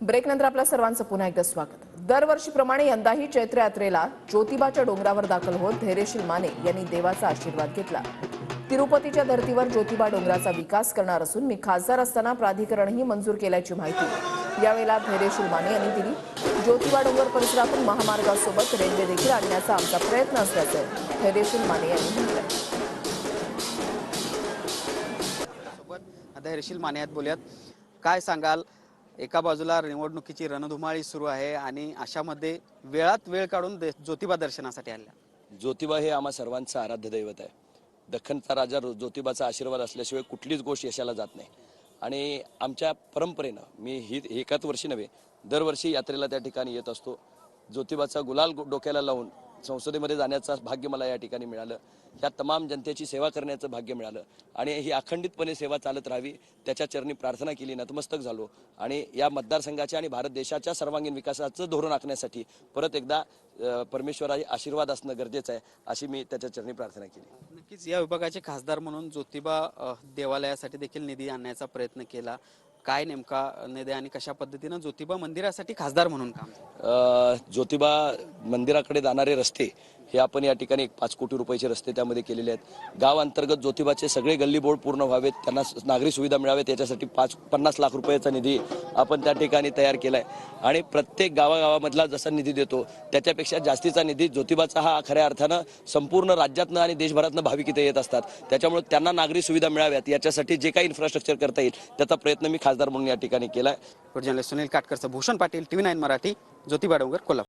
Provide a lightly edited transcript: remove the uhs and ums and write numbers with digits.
ब्रेकनंतर आपल्या सर्वांचं पुन्हा एकदा स्वागत। दरवर्षीप्रमाणे यंदाही चैत्र यात्रेला ज्योतिबाच्या डोंगरावर दाखल होत धैर्यशील माने यांनी देवाचा आशीर्वाद घेतला। तिरुपतीच्या धर्तीवर ज्योतिबा डोंगराचा विकास करणार असून मी खासदार असताना प्राधिकरणही मंजूर केल्याची माहिती यावेळेला धैर्यशील माने यांनी दिली। ज्योतिबा डोंगर परिसरातून महामार्गासोबत रेल्वे देखील आणण्याचा आमचा प्रयत्न असल्याचं धैर्यशील माने यांनी म्हटलं। धैर्यशील माने आहेत, बोलूयात। काय सांगाल? एका बाजूला निवडणुकीची रणधुमाळी सुरू आहे आणि अशामध्ये वेळात वेळ काढून ज्योतिबा दर्शनासाठी आल्या। ज्योतिबा हे आम्हा सर्वांचं आराध्य दैवत आहे। दख्खनचा राजा ज्योतिबाचा आशीर्वाद असल्याशिवाय कुठलीच गोष्ट यशाला जात नाही आणि आमच्या परंपरेनं मी ही एकाच वर्षी नव्हे दरवर्षी यात्रेला त्या ठिकाणी येत असतो। ज्योतिबाचा गुलाल डोक्याला लावून संसदेमध्ये जाण्याचा भाग्य मला या ठिकाणी मिळालं। या तमाम जनतेची सेवा करण्याचं भाग्य मिळालं आणि ही अखंडितपणे सेवा चालत राहावी त्याच्या चरणी प्रार्थना केली, नतमस्तक झालो आणि या मतदारसंघाच्या आणि भारत देशाच्या सर्वांगीण विकासाचं धोरण आखण्यासाठी परत एकदा परमेश्वराचे आशीर्वाद असणं गरजेचं आहे अशी मी त्याच्या चरणी प्रार्थना केली। नक्कीच या विभागाचे खासदार म्हणून ज्योतिबा देवालयासाठी देखील निधी आणण्याचा प्रयत्न केला। काय नेमका निधी आणि कशा पद्धतीने ज्योतिबा मंदिरासाठी खासदार म्हणून काम? ज्योतिबा मंदिराकडे जाणारे रस्ते हे आपण या ठिकाणी 5 कोटी रुपयाचे रस्ते त्यामध्ये केलेले आहेत। गाव अंतर्गत ज्योतिबाचे सगळे गल्ली बोर्ड पूर्ण व्हावेत, त्यांना नागरी सुविधा मिळावेत याच्यासाठी 50 लाख रुपयाचा निधी आपण त्या ठिकाणी तयार केलाय आणि प्रत्येक गावागावामधला जसा निधी देतो त्याच्यापेक्षा जास्तीचा निधी ज्योतिबाचा हा खऱ्या अर्थानं संपूर्ण राज्यातनं आणि देशभरातनं भाविक इथे येत असतात। त्याच्यामुळे त्यांना नागरी सुविधा मिळाव्यात याच्यासाठी जे काही इन्फ्रास्ट्रक्चर करता येईल त्याचा प्रयत्न मी खासदार म्हणून या ठिकाणी केलाय। जर्नलिस्ट सुनील काटकरचं, भूषण पाटील, TV9 मराठी, ज्योतिबा डोंगर, कोल्हापूर।